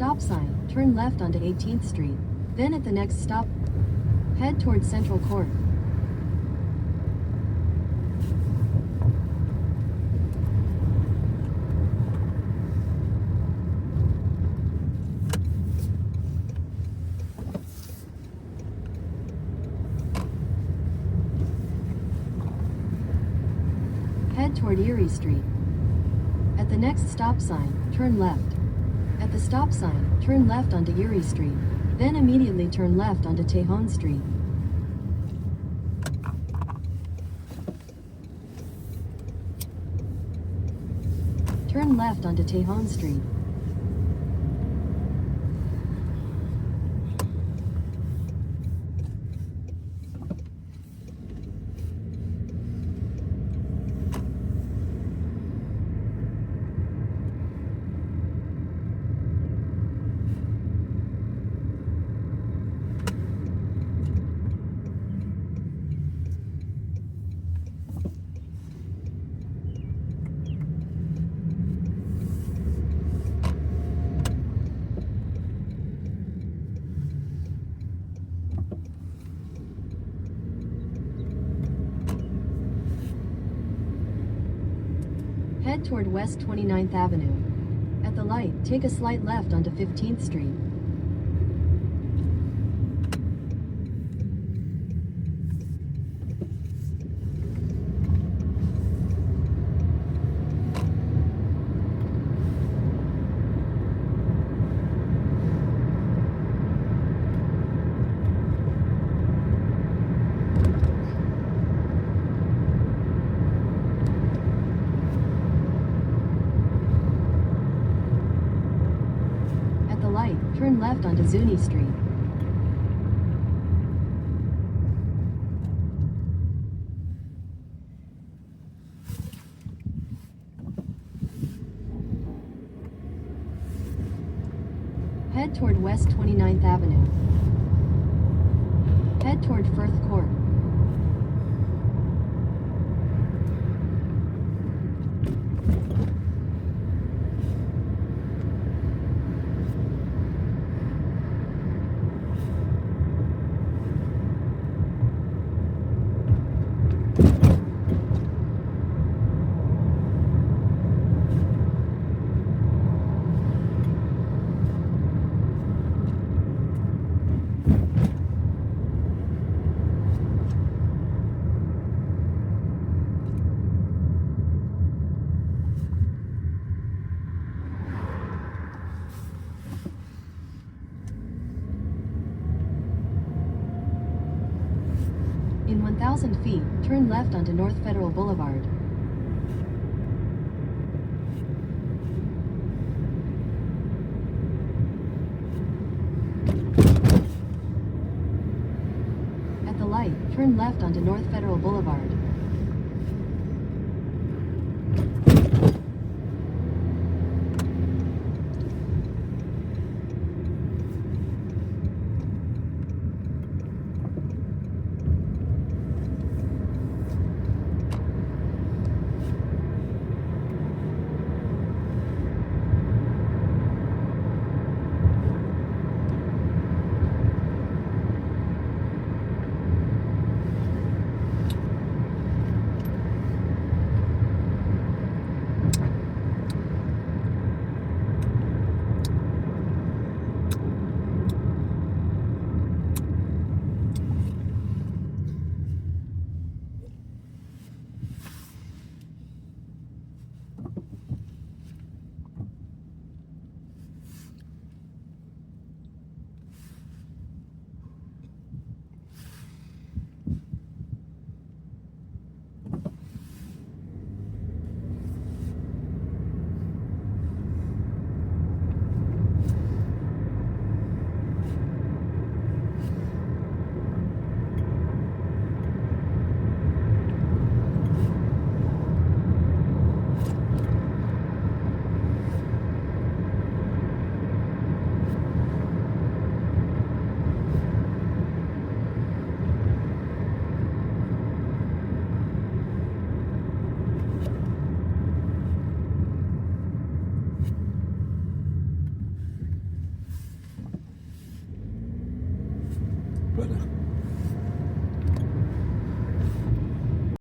stop sign, turn left onto 18th Street. Then at the next stop, head towards Central Court. Head toward Erie Street. At the next stop sign, turn left. At the stop sign, turn left onto Erie Street. Then immediately turn left onto Tejon Street. Turn left onto Tejon Street. Head toward West 29th Avenue. At the light, take a slight left onto 15th Street. Turn left onto Zuni Street. Head toward West 29th Avenue. Head toward Firth Court. In 1,000 feet, turn left onto North Federal Boulevard. At the light, turn left onto North Federal Boulevard. Voilà.